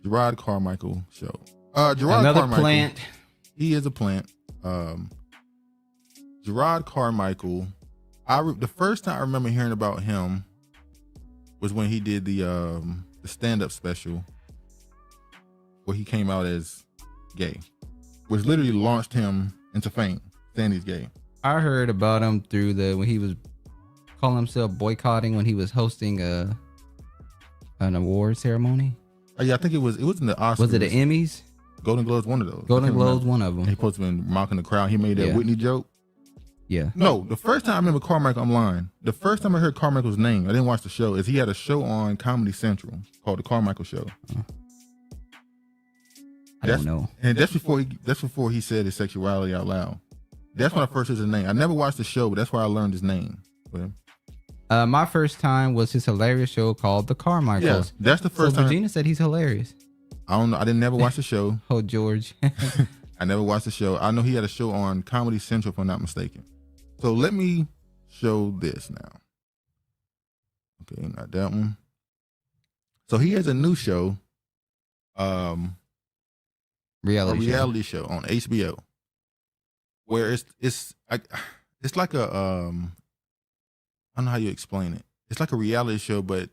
Jerrod Carmichael show. Another Carmichael, plant. He is a plant. Jerrod Carmichael. The first time I remember hearing about him was when he did the stand-up special where he came out as gay, which literally launched him into fame, saying he's gay. I heard about him through when he was calling himself boycotting when he was hosting an award ceremony. Yeah, I think it was in the Oscars. Was it the Emmys? Golden Globes, one of those. Golden Globes, one of them. He supposed to have been mocking the crowd. He made that Whitney joke. Yeah. No, the first time I remember Carmichael, I'm lying. The first time I heard Carmichael's name, I didn't watch the show, is he had a show on Comedy Central called The Carmichael Show. I don't know. And that's before he said his sexuality out loud. That's when I first heard his name. I never watched the show, but that's where I learned his name. My first time was his hilarious show called The Carmichaels. Yeah, that's the first time. Regina said he's hilarious. I don't know. I didn't never watch the show. Oh, George. I never watched the show. I know he had a show on Comedy Central, if I'm not mistaken. So let me show this now. Okay, not that one. So he has a new show. Reality show on HBO. Where it's like a I don't know how you explain it. It's like a reality show, but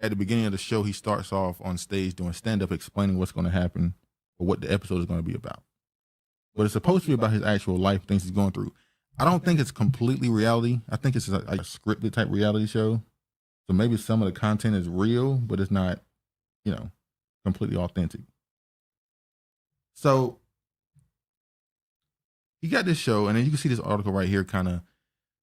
at the beginning of the show, he starts off on stage doing stand-up, explaining what's going to happen or what the episode is going to be about. But it's supposed to be about his actual life, things he's going through. I don't think it's completely reality. I think it's like a scripted type reality show. So maybe some of the content is real, but it's not, completely authentic. So he got this show, and then you can see this article right here kind of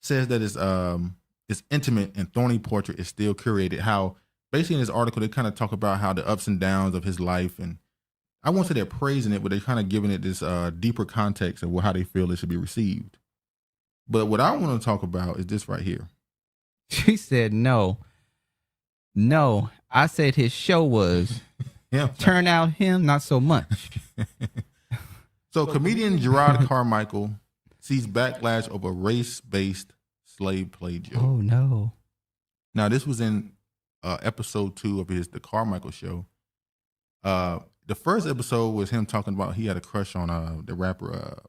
says that it's intimate and thorny portrait is still curated. How basically in this article, they kind of talk about how the ups and downs of his life, and I won't say they're praising it, but they're kind of giving it this deeper context of how they feel it should be received. But what I want to talk about is this right here. She said, no, I said his show was turn out him, not so much. So comedian Jerrod Carmichael sees backlash over race-based slave play joke. Oh, no. Now, this was in episode 2 of The Carmichael Show. The first episode was him talking about he had a crush on the rapper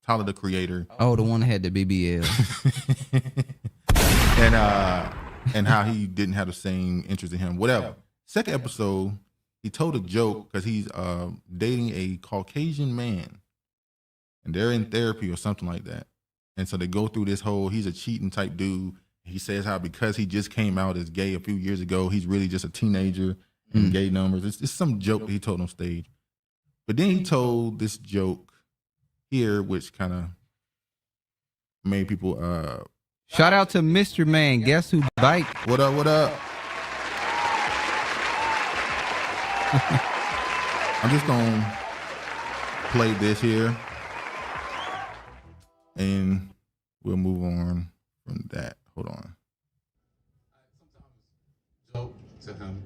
Tyler, the Creator. Oh, the one that had the BBL. and how he didn't have the same interest in him, whatever. Second episode, he told a joke because he's dating a Caucasian man. And they're in therapy or something like that. And so they go through this whole, he's a cheating type dude. He says how because he just came out as gay a few years ago, he's really just a teenager in gay numbers. It's some joke that he told on stage. But then he told this joke here, which kind of made people... Shout out to Mr. Man. Guess who bike? What up, what up? I'm just going to play this here. And we'll move on from that. Hold on.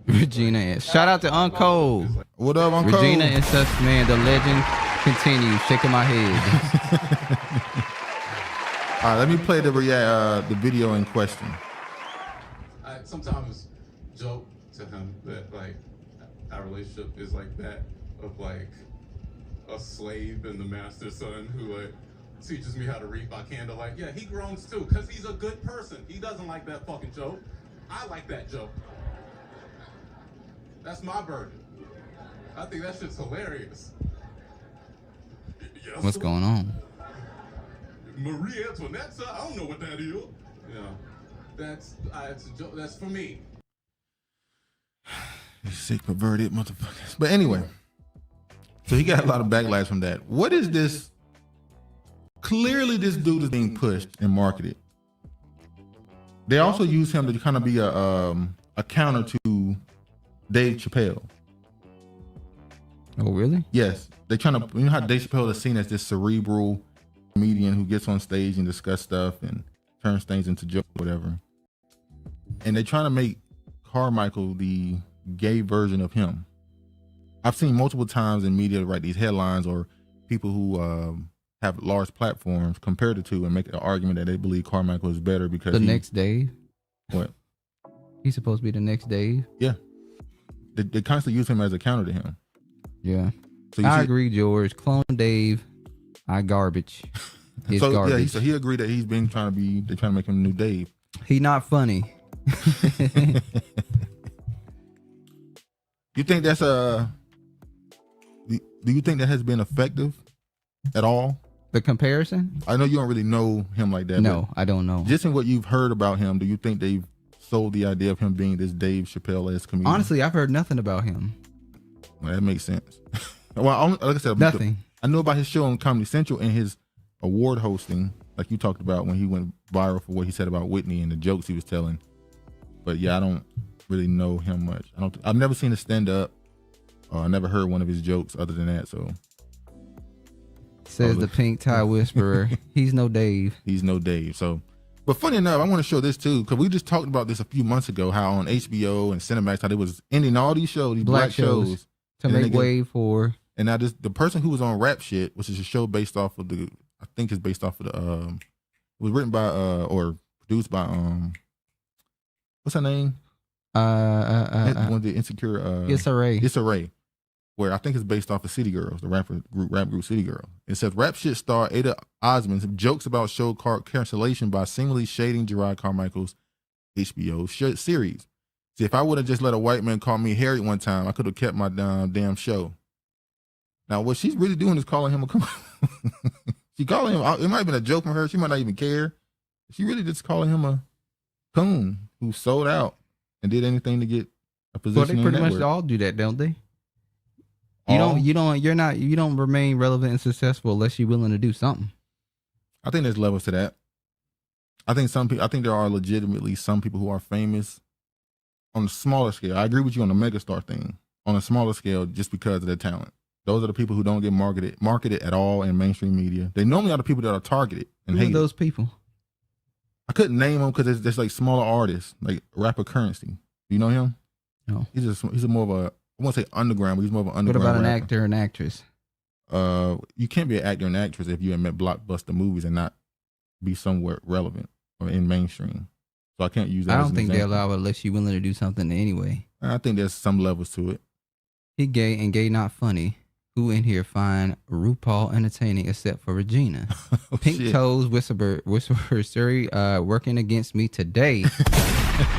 Regina. Shout out to Uncle. What up, Uncle? Regina and Sus Man. The legend continues. Shaking my head. All right, let me play the video in question. I sometimes joke to him that like our relationship is like that of like a slave and the master's son who like teaches me how to read by candlelight. Yeah, he groans too because he's a good person. He doesn't like that fucking joke. I like that joke. That's my burden. I think that shit's hilarious. What's going on? Marie Antoinette, I don't know what that is. Yeah, that's a joke. That's for me. You sick, perverted motherfuckers. But anyway, so he got a lot of backlash from that. What is this? Clearly, this dude is being pushed and marketed. They also use him to kind of be a counter to Dave Chappelle. Oh, really? Yes, they're trying to. You know how Dave Chappelle is seen as this cerebral comedian who gets on stage and discuss stuff and turns things into jokes, whatever. And they're trying to make Carmichael the gay version of him. I've seen multiple times in media write these headlines or people who have large platforms compare the two and make an argument that they believe Carmichael is better because next Dave. What? He's supposed to be the next Dave. Yeah. they constantly use him as a counter to him. Yeah. So I agree, George. Clone Dave, garbage. He's garbage. Yeah, so he agreed that they're trying to make him a new Dave. He not funny. You think that's do you think that has been effective at all? The comparison? I know you don't really know him like that. No, I don't know. Just in what you've heard about him, do you think they've sold the idea of him being this Dave Chappelle-esque comedian? Honestly, I've heard nothing about him. Well, that makes sense. Well, like I said, nothing. I know about his show on Comedy Central and his award hosting, like you talked about when he went viral for what he said about Whitney and the jokes he was telling. But yeah, I don't really know him much. I've never seen a stand up. I never heard one of his jokes other than that. So says the pink tie whisperer. He's no Dave. He's no Dave. So, but funny enough, I want to show this too because we just talked about this a few months ago. How on HBO and Cinemax, how they was ending all these shows, these black shows to make way for. And now the person who was on Rap Shit, which is a show based off of it was written by or produced by what's her name? One of the Insecure. Issa Rae. Where I think it's based off of City Girls, the rap group City Girls. It says Rap Shit star Ada Osman jokes about show cancellation by seemingly shading Jerrod Carmichael's HBO series. See, if I would have just let a white man call me Harry one time, I could have kept my damn show. Now, what she's really doing is calling him a coon. She calling him. It might have been a joke from her. She might not even care. She really just calling him a coon who sold out and did anything to get a position. Well, they pretty much all do that, don't they? You don't remain relevant and successful unless you're willing to do something. I think there's levels to that. I think there are legitimately some people who are famous on a smaller scale. I agree with you on the megastar thing. On a smaller scale, just because of their talent. Those are the people who don't get marketed at all in mainstream media. They normally are the people that are targeted and hated. Who are those people? I couldn't name them because there's like smaller artists, like rapper Currency. Do you know him? No. He's more of a, I won't say underground, but he's more of an underground. What about rapper. An actor and actress? You can't be an actor and actress if you admit blockbuster movies and not be somewhat relevant or in mainstream. So I can't use that. I don't think they allow it unless you're willing to do something anyway. I think there's some levels to it. He gay and gay not funny. Who in here find RuPaul entertaining except for Regina? Oh, Pink shit. Toes whisperer Suri working against me today.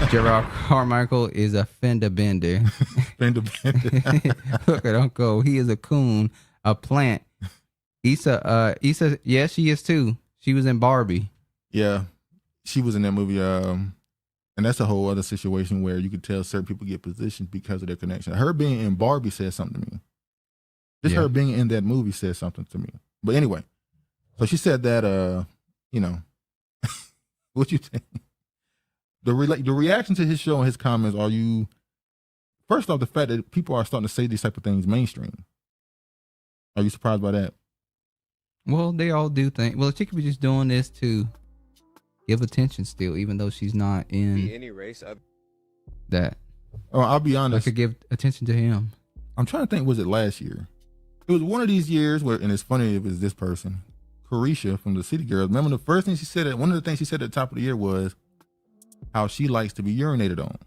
Jerrod Carmichael is a fender bender. Fender bender. Look at Uncle. He is a coon, a plant. Issa, yeah, she is too. She was in Barbie. Yeah, she was in that movie. And that's a whole other situation where you could tell certain people get positioned because of their connection. Her being in Barbie said something to me. Just her being in that movie said something to me. But anyway, so she said that, what you think? The reaction to his show and his comments, are you, first off, the fact that people are starting to say these type of things mainstream. Are you surprised by that? Well, they all do think. Well, she could be just doing this to give attention still, even though she's not in any race of that. Oh, I'll be honest. I could give attention to him. I'm trying to think, was it last year? It was one of these years where, and it's funny if it's this person, Carisha from the City Girls. Remember the first thing she said, one of the things she said at the top of the year was how she likes to be urinated on.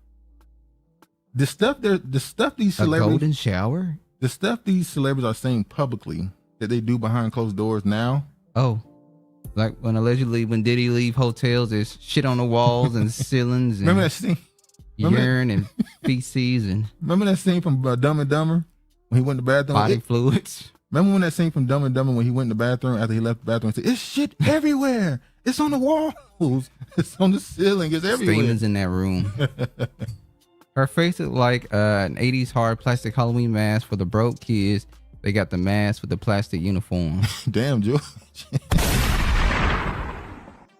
The stuff these celebrities, a golden shower? The stuff these celebrities are saying publicly that they do behind closed doors now. Oh, like when Diddy leave hotels, there's shit on the walls and ceilings. And remember that scene? Urine and feces and. Remember that scene from Dumb and Dumber when he went to the bathroom? Body fluids. Remember when that scene from Dumb and Dumber when he went in the bathroom after he left the bathroom and said, "It's shit everywhere. It's on the walls. It's on the ceiling. It's everywhere." Demons in that room. Her face is like an 80s hard plastic Halloween mask for the broke kids. They got the mask with the plastic uniform. Damn, George.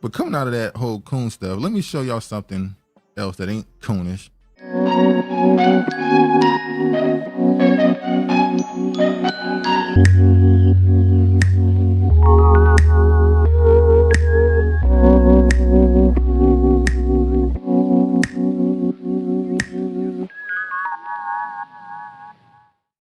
But coming out of that whole coon stuff, let me show y'all something else that ain't coonish.